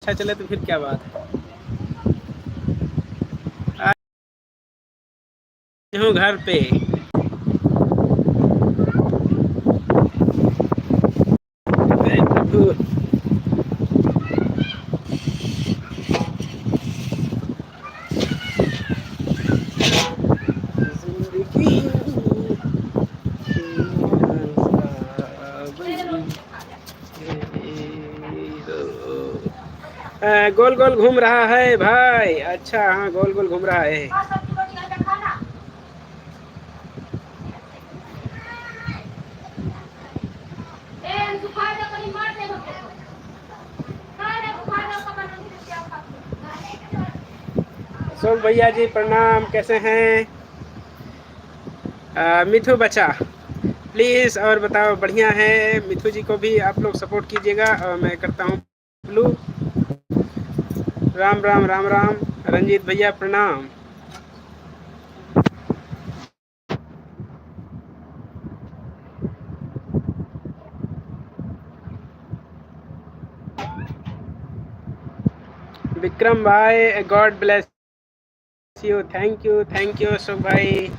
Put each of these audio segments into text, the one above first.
अच्छा चले तो फिर क्या बात है। आज हूँ घर पे। गोल गोल घूम रहा है भाई। अच्छा हाँ गोल गोल घूम रहा है। अशोक भैया जी प्रणाम, कैसे हैं? मिथु बचा प्लीज़ और बताओ। बढ़िया है। मिथु जी को भी आप लोग सपोर्ट कीजिएगा। और मैं करता हूँ ब्लू। राम राम राम राम। रंजीत भैया प्रणाम। विक्रम भाई God bless you. Thank you Ashok भाई।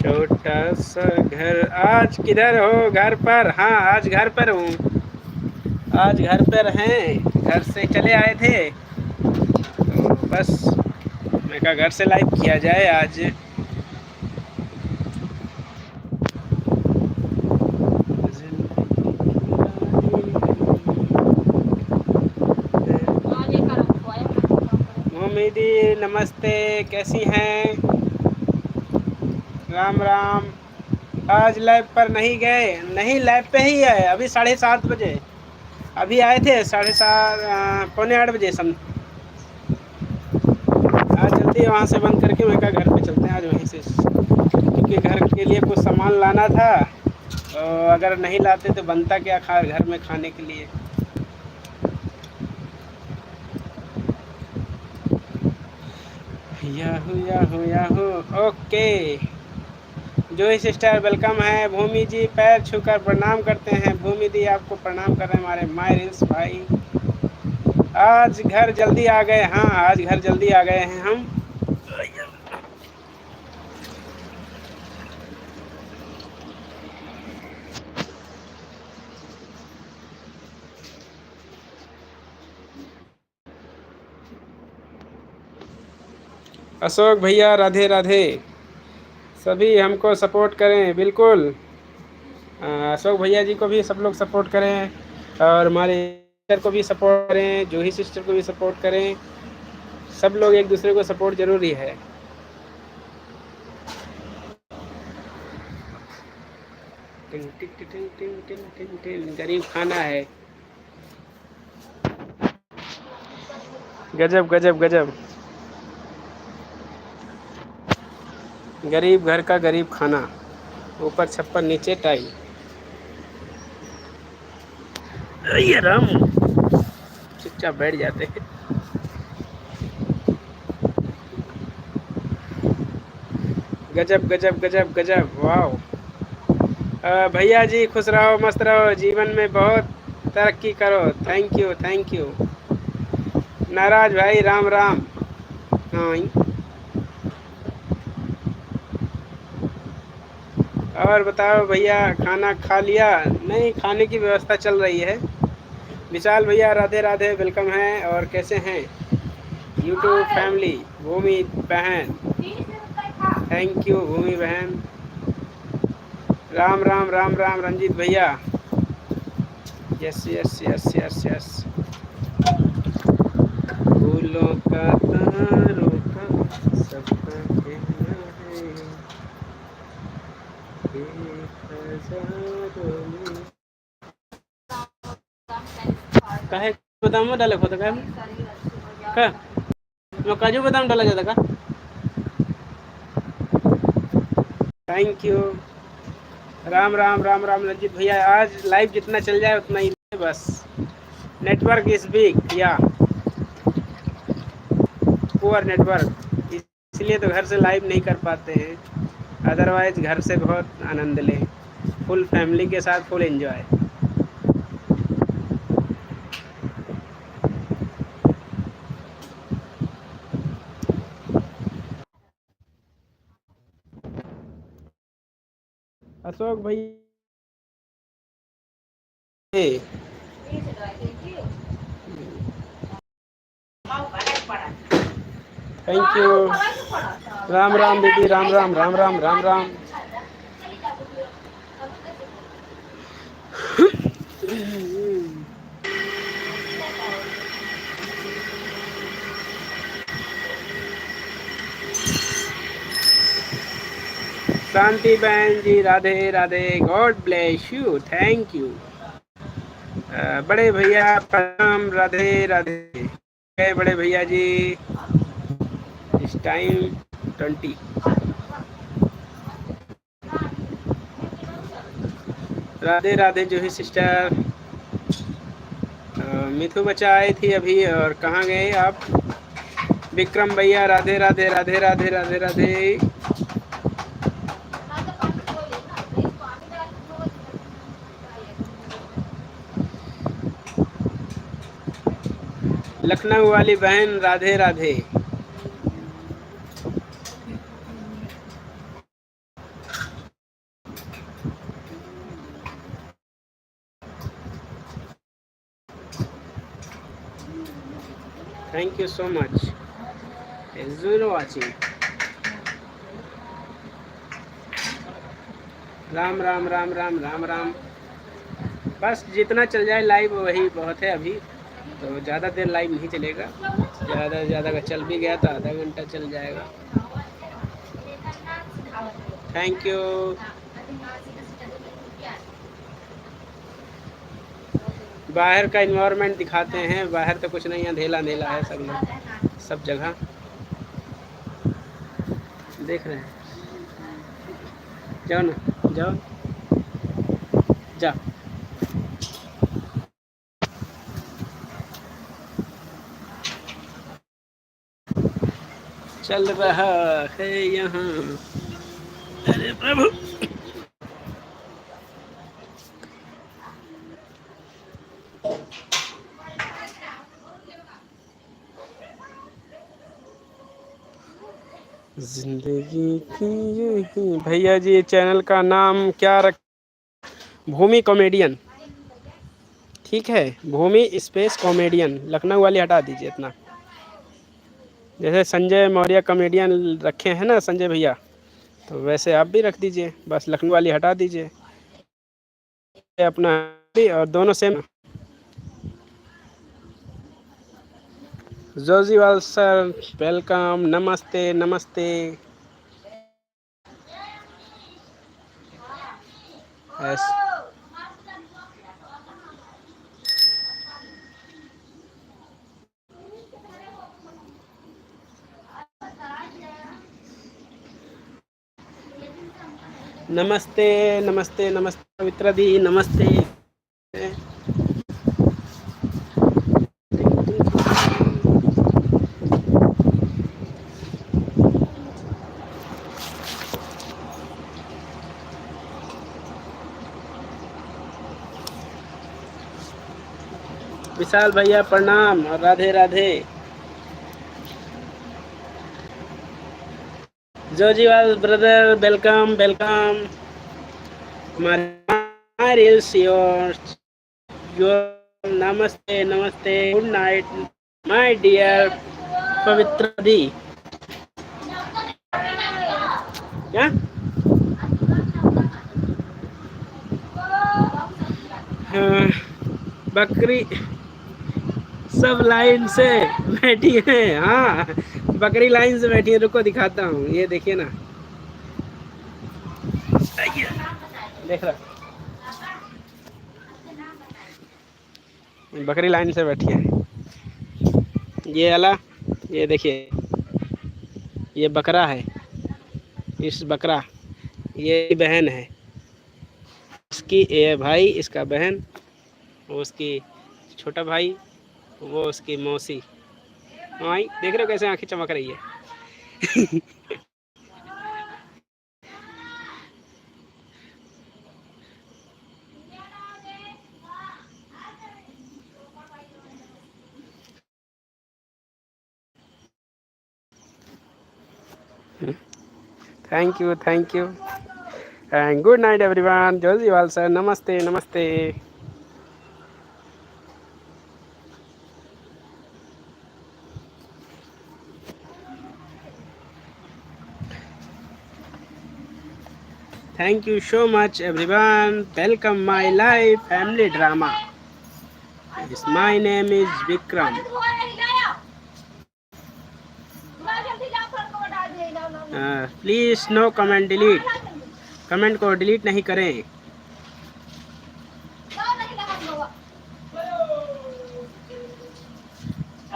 छोटा सा घर। आज किधर हो? घर पर? हाँ आज घर पर हूँ। आज घर पर हैं। घर से चले आए थे तो बस मैं कहा घर से लाइव किया जाए आज। मोमिदी नमस्ते, कैसी हैं? राम राम। आज लैब पर नहीं गए? नहीं लैब पे ही है। अभी 7:30 बजे अभी आए थे। 7:30 पौने 8 बजे सम। आज जल्दी वहाँ से बंद करके मैं कहा घर पे चलते हैं आज वहीं से, क्योंकि घर के लिए कुछ सामान लाना था। और अगर नहीं लाते तो बनता क्या खा घर में खाने के लिए। Yahoo Yahoo Yahoo. ओके जोई सिस्टर वेलकम है। भूमि जी पैर छूकर प्रणाम करते हैं। भूमि दी आपको प्रणाम कर रहे हैं हमारे मायरिंस भाई। आज घर जल्दी आ गए। हाँ आज घर जल्दी आ गए हैं हम। अशोक भैया राधे राधे। सभी हमको सपोर्ट करें बिल्कुल। अशोक भैया जी को भी सब लोग सपोर्ट करें। और हमारे सिस्टर को भी सपोर्ट करें। जूही सिस्टर को भी सपोर्ट करें। सब लोग एक दूसरे को सपोर्ट जरूरी है। टिंग टिंग टिंग टिंग टिंग टिंग टिंग। गरीब खाना है। गजब गजब गजब। गरीब घर का गरीब खाना। ऊपर छप्पर नीचे टाई। ये राम चुपचाप बैठ जाते हैं। गजब गजब गजब गजब वाह। भैया जी खुश रहो मस्त रहो जीवन में बहुत तरक्की करो। Thank you. नाराज भाई राम राम। हाँ और बताओ भैया खाना खा लिया? नहीं खाने की व्यवस्था चल रही है। विशाल भैया राधे राधे वेलकम है। और कैसे हैं यूट्यूब फैमिली? भूमि बहन थैंक यू। भूमि बहन राम राम राम राम। रंजीत भैया yes yes yes yes yes. फूलों का तारों का सबका कहना है एक हजारों में। काहे बादाम डाले होता का काजू बादाम डाला जाता का? Thank you. राम राम राम राम रंजीत भैया, आज लाइव जितना चल जाए उतना ही बस। नेटवर्क इज बिग या पुअर नेटवर्क, इसलिए तो घर से लाइव नहीं कर पाते हैं, अदरवाइज घर से बहुत आनंद लें, फुल फैमिली के साथ फुल एंजॉय। अशोक भाई थैंक यू। राम राम दीदी, राम राम राम राम राम राम। शांति बहन ji, Radhe Radhe, God bless you, thank you. बड़े भैया प्रणाम, राधे राधे। बड़े भैया जी, इस टाइम 20। राधे राधे जूही सिस्टर। मिथु बच्चा आई थी अभी, और कहाँ गए आप? विक्रम भैया, राधे राधे राधे राधे राधे राधे। लखनऊ वाली बहन, Radhe Radhe. Thank you so much, जरूर वाचिंग। राम राम राम राम राम राम। बस जितना चल जाए लाइव वही बहुत है अभी, तो ज़्यादा देर लाइव नहीं चलेगा, ज़्यादा से ज़्यादा का चल भी गया तो आधा घंटा चल जाएगा। Thank you. बाहर का इन्वायरमेंट दिखाते हैं, बाहर तो कुछ नहीं, अंधेला अंधेला है सब लोग, सब जगह देख रहे हैं। जाओ ना, जाओ जा। चल रहा है यहाँ, अरे प्रभु। जिंदगी की यही भैया जी, चैनल का नाम क्या रख? भूमि कॉमेडियन, ठीक है, भूमि स्पेस कॉमेडियन। लखनऊ वाली हटा दीजिए इतना, जैसे संजय मौर्य कॉमेडियन रखे हैं ना संजय भैया, तो वैसे आप भी रख दीजिए, बस लखनऊ वाली हटा दीजिए अपना, और दोनों सेम। जोजीवाल सर वेलकम, नमस्ते नमस्ते। यस, नमस्ते नमस्ते नमस्ते पवित्रा दी, नमस्ते। विशाल भैया प्रणाम और Radhe Radhe. Jojiwal brother welcome welcome. नमस्ते नमस्ते, गुड नाइट माय डियर पवित्र दी। क्या हाँ, बकरी सब लाइन से बैठी है। हाँ, बकरी लाइन से बैठी है, रुको दिखाता हूँ, ये देखिए ना, देख रहा, बकरी लाइन से बैठी है। ये वाला, ये देखिए, ये बकरा है, इस बकरा, ये बहन है उसकी, ये भाई इसका बहन, वो उसकी छोटा भाई, वो उसकी मौसी। भाई देख रहे हो कैसे आंखें चमक रही है। Thank you, thank you and good night everyone. Jojiwal sir, नमस्ते नमस्ते। Thank you so much everyone. Welcome my live family drama. Yes, my name is Vikram. Please no comment delete. Comment को डिलीट नहीं करें।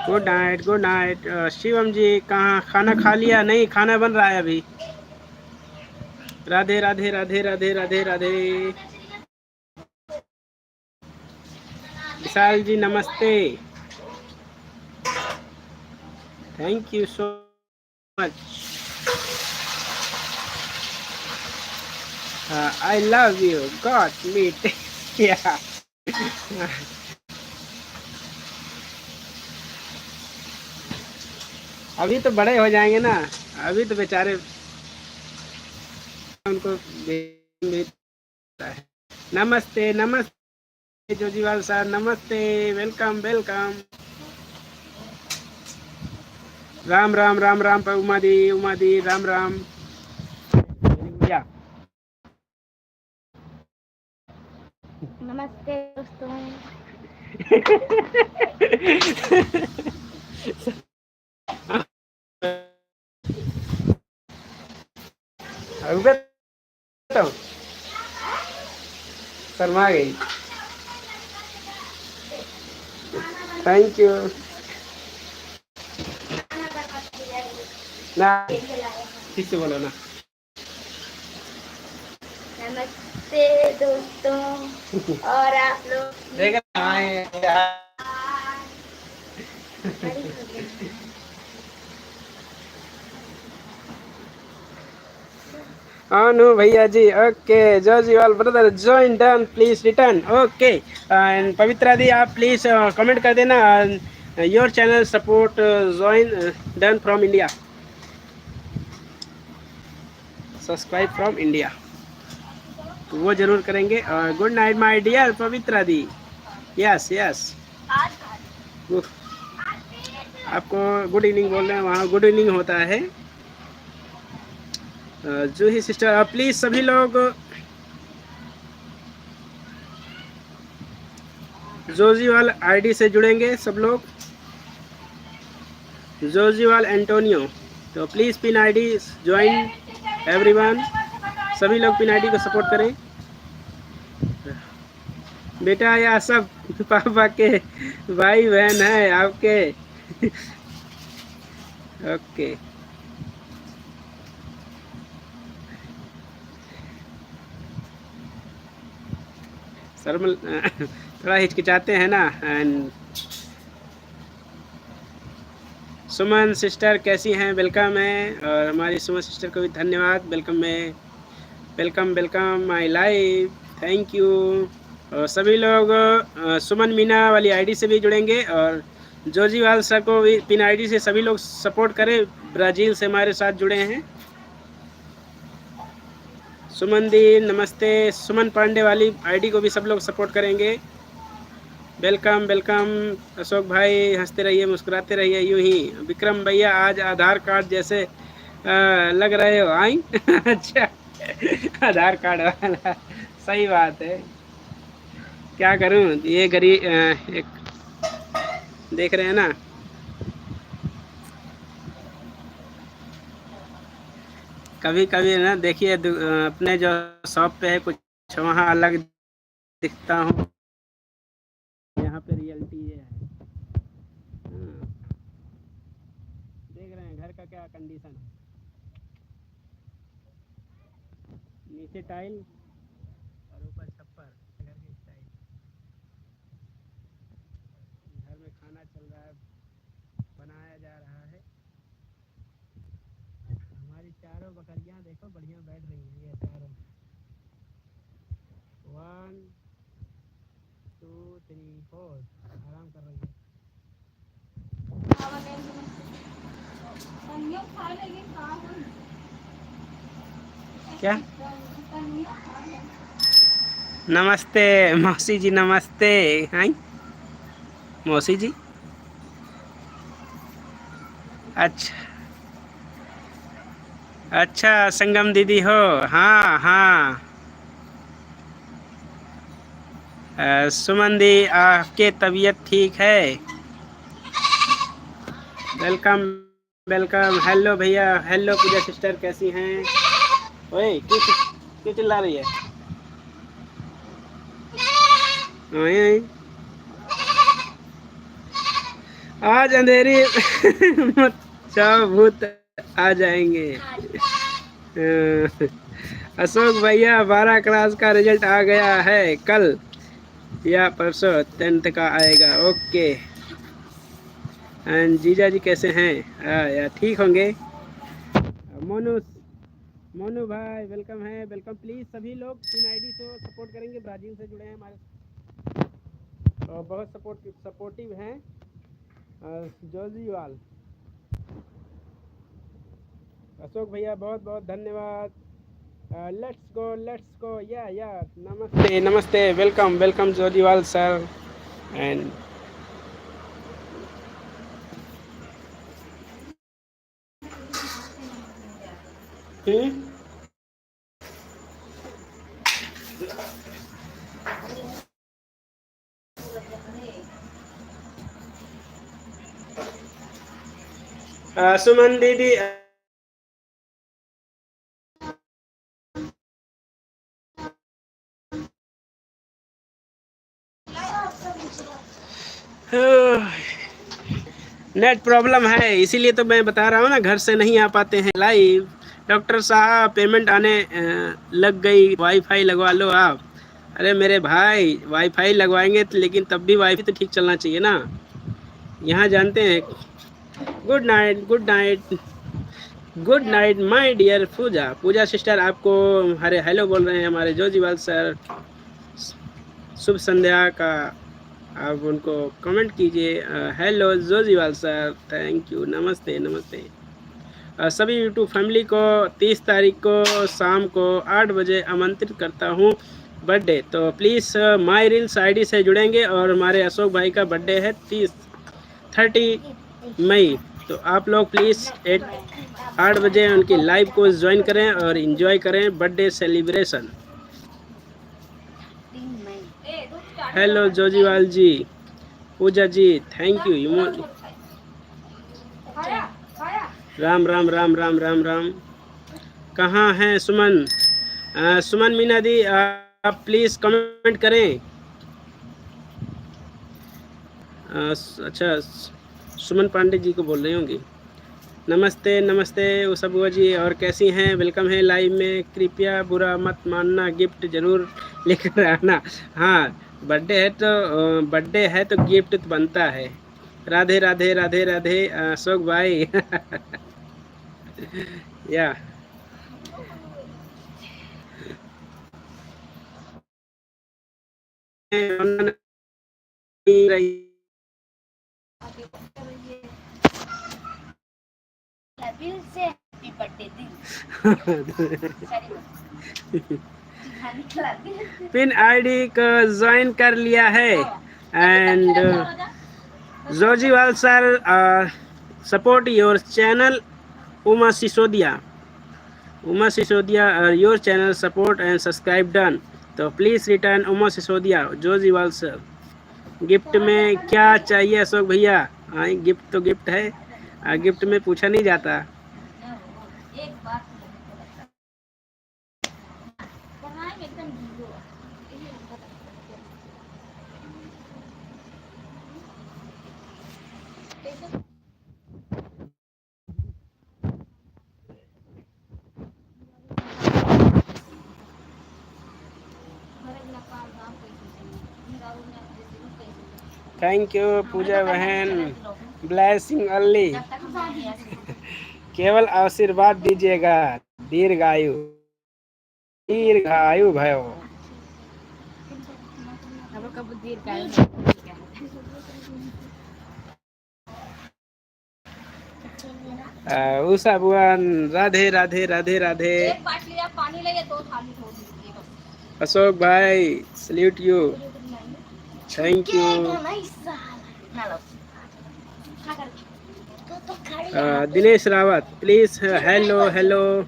Good night, good night. Shivam ji कहाँ, खाना खा लिया? नहीं, खाना बन रहा है अभी। राधे राधे राधे राधे राधे राधे। विशाल जी नमस्ते, thank you so much. I love you, got meet. या अभी तो बड़े हो जाएंगे ना, अभी तो बेचारे उनको मिलता है। नमस्ते नमस्ते जोजीवाल सर, नमस्ते, वेलकम वेलकम। राम राम राम राम पर उमादी उमादी, राम राम। या नमस्ते दोस्तों। शर्मा गई। थैंक यू ना, ठीक से बोलो ना। नमस्ते दोस्तों, और आप लोग देख अनु भैया जी, okay. Jojiwal brother join done, please return, okay. And Pavitra दी आप प्लीज कमेंट कर देना, your channel support join done from India, subscribe from India, तो वो जरूर करेंगे। Good night my dear Pavitra दी। यस यस, आपको गुड इवनिंग बोल रहे हैं, वहाँ गुड इवनिंग होता है। जूही सिस्टर प्लीज सभी लोग जोजीवाल आईडी से जुड़ेंगे सब लोग, जोजीवाल एंटोनियो, तो please pin ID join everyone, सभी लोग पिन आईडी को सपोर्ट करें। बेटा या सब पापा के भाई बहन है आपके। ओके, सरमल थोड़ा हिचकिचाते हैं ना। एंड सुमन सिस्टर कैसी हैं, वेलकम है, और हमारी सुमन सिस्टर को भी धन्यवाद, वेलकम में, welcome welcome my live, thank you. और सभी लोग सुमन मीना वाली आईडी से भी जुड़ेंगे, और जोजीवाल सर को भी पिन आईडी से सभी लोग सपोर्ट करें, ब्राज़ील से हमारे साथ जुड़े हैं। सुमन दी नमस्ते, सुमन पांडे वाली आईडी को भी सब लोग सपोर्ट करेंगे, वेलकम वेलकम। अशोक भाई हंसते रहिए, मुस्कुराते रहिए यूं ही। विक्रम भैया आज आधार कार्ड जैसे लग रहे हो, आई। अच्छा, आधार कार्ड वाला, सही बात है, क्या करूं, ये गरीब एक देख रहे हैं ना। कभी कभी ना देखिए अपने जो शॉप पे है कुछ वहाँ अलग दिखता हूँ, यहाँ पे रियलिटी ये है। देख रहे हैं घर का क्या कंडीशन है। नीचे टाइल और ऊपर छप्पर, घर की स्टाइल। घर में खाना चल रहा है, बनाया जा रहा है। हमारी चारों बकरियां देखो बढ़िया बैठ रही हैं, ये चारों। 1 2 3 4 आराम कर रही है। क्या? नमस्ते मौसी जी, नमस्ते। हाय मौसी जी। अच्छा अच्छा, संगम दीदी हो। हाँ हाँ। सुमन दी, आपके तबीयत ठीक है? Welcome welcome. हेलो भैया, हेलो पूजा सिस्टर, कैसी हैं? ओए क्यों चिल्ला रही है? ओए ओए। आज अंधेरी मत जाओ, भूत आ जाएंगे। अशोक भैया, 12 क्लास का रिजल्ट आ गया है, कल या परसों 10th का आएगा। ओके। एंड जीजा जी कैसे हैं? या ठीक होंगे। मोनू मोनू भाई वेलकम है, वेलकम। प्लीज़ सभी लोग 3 आईडी से सपोर्ट करेंगे। ब्राज़ील से जुड़े हैं हमारे और बहुत सपोर्टिव हैं। जोजीवाल अशोक भैया, बहुत बहुत धन्यवाद। लेट्स गो या नमस्ते नमस्ते, वेलकम वेलकम जोजीवाल सर। एंड सुमन दीदी, नेट प्रॉब्लम है, इसीलिए तो मैं बता रहा हूँ ना, घर से नहीं आ पाते हैं लाइव। डॉक्टर साहब पेमेंट आने लग गई, वाईफाई लगवा लो आप। अरे मेरे भाई, वाईफाई लगवाएंगे तो, लेकिन तब भी वाईफाई तो ठीक चलना चाहिए ना। यहाँ जानते हैं। Good night good night good night my dear Puja. Puja sister आपको हरे हेलो बोल रहे हैं हमारे जोजीवाल सर। शुभ संध्या का आप उनको कमेंट कीजिए। हेलो जोजीवाल सर, थैंक यू, नमस्ते नमस्ते। सभी यूट्यूब फैमिली को 30 तारीख को शाम को 8 बजे आमंत्रित करता हूँ बर्थडे। तो प्लीज़ माई रील्स आईडी से जुड़ेंगे। और हमारे अशोक भाई का बर्थडे है 30 मई। तो आप लोग प्लीज़ 8 बजे उनकी लाइव को ज्वाइन करें और इन्जॉय करें birthday celebration. Hello Jojiwal ji, Puja ji, thank you. Ram Ram Ram Ram Ram Ram. कहाँ हैं सुमन? सुमन मीना दी, आप प्लीज़ कमेंट करें। अच्छा, सुमन पांडे जी को बोल रही होंगी। नमस्ते नमस्ते उषा बुआ जी, और कैसी हैं? वेलकम है लाइव में। कृपया बुरा मत मानना, गिफ्ट जरूर लेकर आना। हाँ, बर्थडे है तो गिफ्ट तो बनता है। राधे राधे राधे राधे अशोक भाई। या पिन आईडी को ज्वाइन कर लिया है। And Jojiwal sir, support your channel Uma Sisodia your channel support and subscribe done. तो please return Uma Sisodia Jojiwal sir. Gift में क्या चाहिए अशोक भैया? हाँ, गिफ्ट तो गिफ्ट है, गिफ्ट में पूछा नहीं जाता। थैंक यू पूजा बहन, ब्लेसिंग ओनली। केवल आशीर्वाद दीजिएगा, दीर्घायु दीर्घायु भयो। उषा बुआन, राधे राधे राधे राधे। पानी ले दो थाली अशोक भाई salute you, thank you. Dinesh Rawat please hello hello.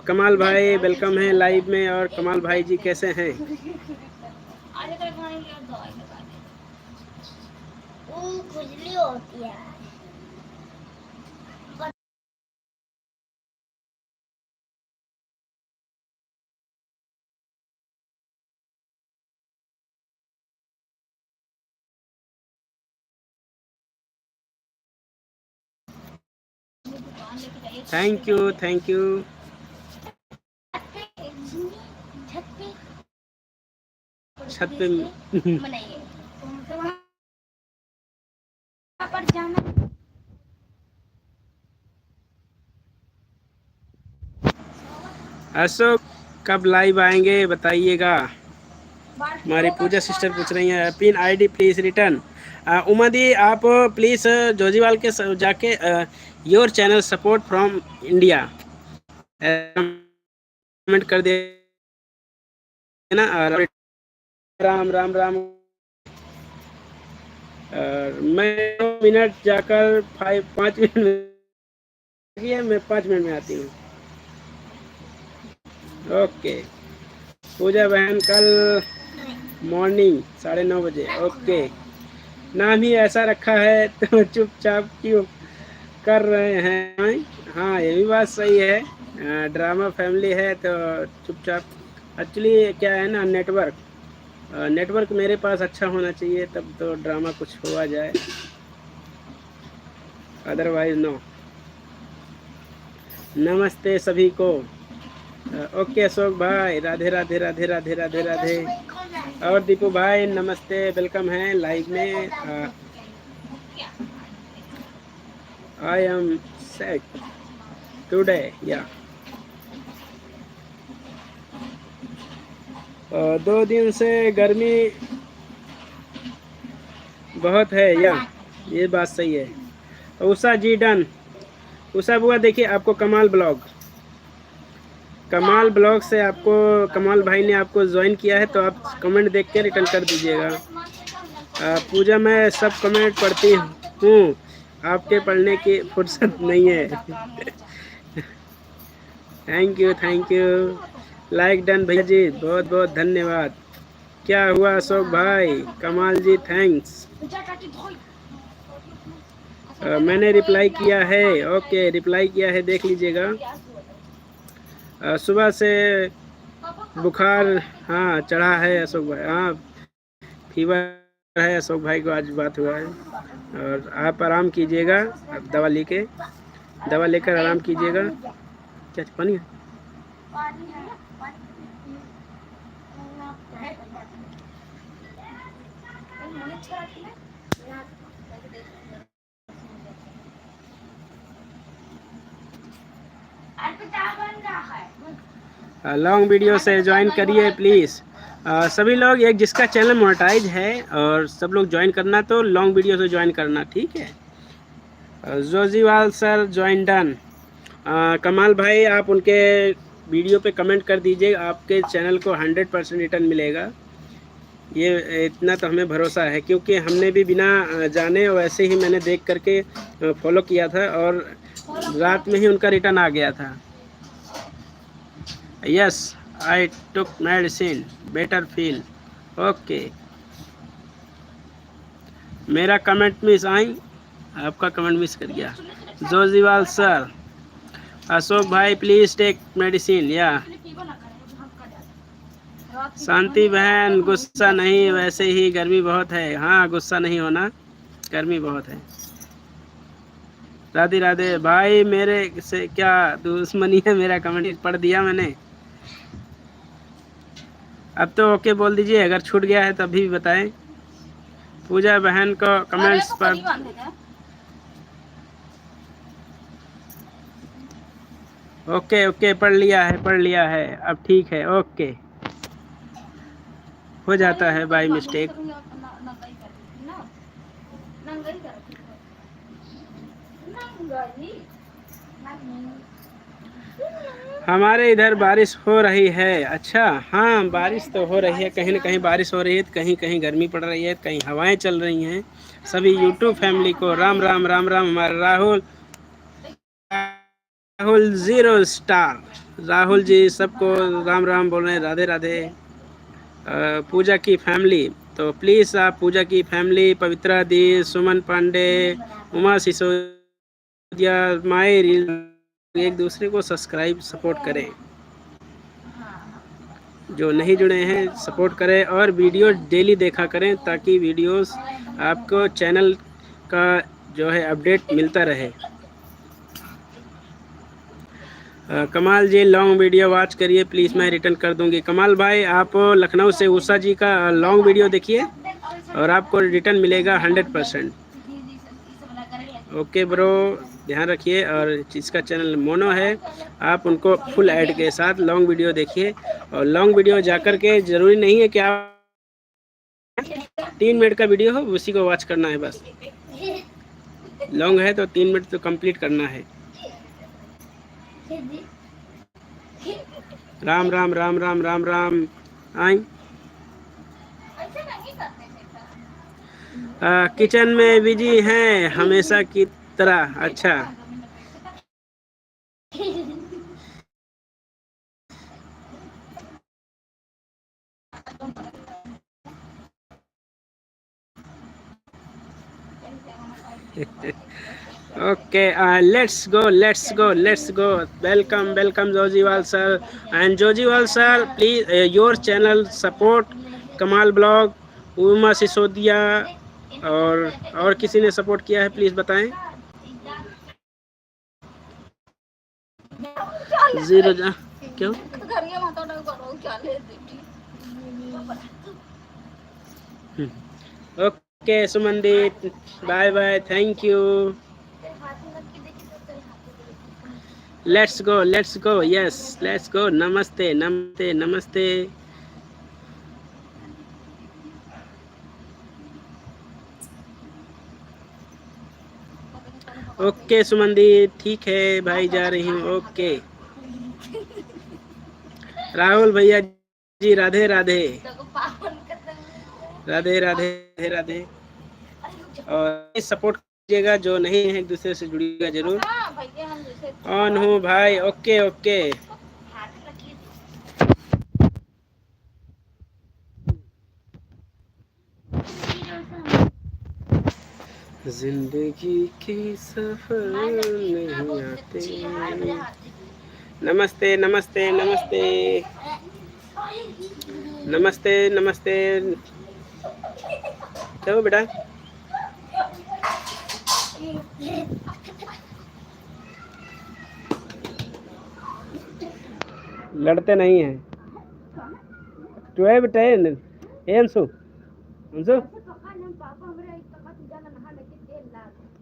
Kamal भाई वेलकम है लाइव में। और कमाल भाई जी कैसे हैं? खुजली होती है। Thank you thank you. छत पे अशोक कब लाइव आएंगे बताइएगा। हमारी पूजा सिस्टर पूछ रही हैं pin ID please return. Uma दी आप प्लीज जोजीवाल के जाके your channel support from India comment कर देना। राम राम राम। मैं 2 मिनट जाकर 5 मिनट में मैं 5 मिनट में आती हूँ। ओके पूजा बहन कल मॉर्निंग 9:30 बजे। ओके नाम ही ऐसा रखा है तो चुपचाप क्यों कर रहे हैं? हाँ ये भी बात सही है, ड्रामा फैमिली है तो चुपचाप। एक्चुअली क्या है ना, नेटवर्क मेरे पास अच्छा होना चाहिए तब तो ड्रामा कुछ हुआ जाए, अदरवाइज नो। नमस्ते सभी को। ओके अशोक भाई राधे राधे राधे राधे राधे राधे। और दीपू भाई नमस्ते वेलकम है लाइव में। आई एम सिक टुडे या 2 दिन से गर्मी बहुत है या ये बात सही है। उषा जी डन। उषा बुआ देखिए आपको कमाल ब्लॉग से आपको कमाल भाई ने आपको ज्वाइन किया है तो आप कमेंट देख के रिटर्न कर दीजिएगा। पूजा मैं सब कमेंट पढ़ती हूँ, आपके पढ़ने की फुर्सत नहीं है। थैंक यू लाइक डन भैया जी, बहुत बहुत धन्यवाद। क्या हुआ अशोक भाई? कमाल जी थैंक्स। मैंने रिप्लाई किया है। ओके रिप्लाई किया है देख लीजिएगा। सुबह से बुखार हाँ चढ़ा है अशोक भाई, हाँ फीवर है अशोक भाई को, आज बात हुआ है। और आप आराम कीजिएगा, दवा लेकर आराम कीजिएगा। क्या पानी है? लॉन्ग वीडियो से ज्वाइन करिए प्लीज़। सभी लोग, एक जिसका चैनल मोनेटाइज है और सब लोग ज्वाइन करना तो लॉन्ग वीडियो से ज्वाइन करना, ठीक है। जोजीवाल सर ज्वाइन डन। कमाल भाई आप उनके वीडियो पे कमेंट कर दीजिए, आपके चैनल को 100% रिटर्न मिलेगा। ये इतना तो हमें भरोसा है क्योंकि हमने भी बिना जाने वैसे ही मैंने देख करके फॉलो किया था और रात में ही उनका रिटर्न आ गया था। Yes I took medicine better feel. Okay मेरा कमेंट मिस आई, आपका कमेंट मिस कर गया। जोजीवाल सर अशोक भाई प्लीज टेक मेडिसिन या। शांति बहन गुस्सा नहीं, वैसे ही गर्मी बहुत है। हाँ गुस्सा नहीं होना, गर्मी बहुत है। राधे राधे भाई, मेरे से क्या दुश्मनी है? मेरा कमेंट पढ़ दिया मैंने, अब तो ओके बोल दीजिए। अगर छूट गया है तब भी बताएं। पूजा बहन को कमेंट्स पर ओके ओके पढ़ लिया है, अब ठीक है, ओके हो जाता है बाय मिस्टेक। हमारे इधर बारिश हो रही है। अच्छा हाँ, बारिश तो हो रही है, कहीं ना कहीं बारिश हो रही है, कहीं कहीं गर्मी पड़ रही है, कहीं हवाएं चल रही हैं। सभी यूट्यूब फैमिली को राम राम राम राम। हमारे राहुल 0 स्टार, राहुल जी सबको राम राम बोल रहे हैं, राधे राधे। पूजा की फैमिली, तो प्लीज़ आप पूजा की फैमिली, पवित्रा दी, सुमन पांडे, उमा सिसोदिया, मायर, एक दूसरे को सब्सक्राइब सपोर्ट करें। जो नहीं जुड़े हैं सपोर्ट करें और वीडियो डेली देखा करें, ताकि वीडियोस आपको चैनल का जो है अपडेट मिलता रहे। कमाल जी लॉन्ग वीडियो वॉच करिए प्लीज़, मैं रिटर्न कर दूंगी। कमाल भाई आप लखनऊ से उषा जी का लॉन्ग वीडियो देखिए और आपको रिटर्न मिलेगा 100%। ओके ब्रो, ध्यान रखिए। और जिसका चैनल मोनो है, आप उनको फुल ऐड के साथ लॉन्ग वीडियो देखिए। और लॉन्ग वीडियो जाकर के ज़रूरी नहीं है कि आप 3 मिनट का वीडियो हो उसी को वॉच करना है, बस लॉन्ग है तो 3 मिनट तो कंप्लीट करना है। राम राम राम राम राम राम। आई किचन में बिजी हैं हमेशा की तरह। अच्छा okay, let's go. Welcome Jojiwal sir, and Jojiwal sir, please your channel support कमाल ब्लॉग, उमा सिसोदिया और किसी ने सपोर्ट किया है प्लीज बताएं। 0 क्यों? Okay Sumandeep, bye bye, thank you. Let's go, yes let's go. नमस्ते नमस्ते नमस्ते। ओके सुमनदीप, ठीक है भाई, जा रही हूँ। ओके राहुल भैया जी, राधे राधे राधे राधे राधे। और सपोर्ट कीजिएगा, जो नहीं है एक दूसरे से जुड़िएगा जरूर। ऑन हूँ भाई, ओके ओके। जिंदगी के सफर नहीं आते। नमस्ते नमस्ते नमस्ते नमस्ते नमस्ते। चलो बेटा, लड़ते नहीं हैं। 12 10 अंशु अंशु,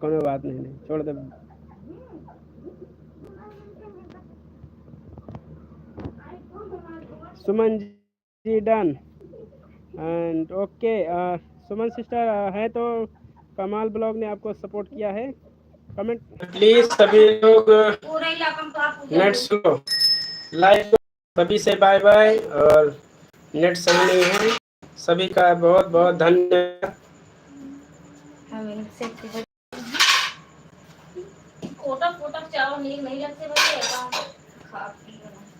कोनो बात नहीं, छोड़ दे। Suman ji done and okay. Suman sister है तो कमाल ब्लॉग ने आपको सपोर्ट किया है। कमेंट प्लीज सभी लोग नेट स्लो लाइव, सभी से बाय बाय। और नेट सही नहीं है, सभी का बहुत बहुत धन्यवाद।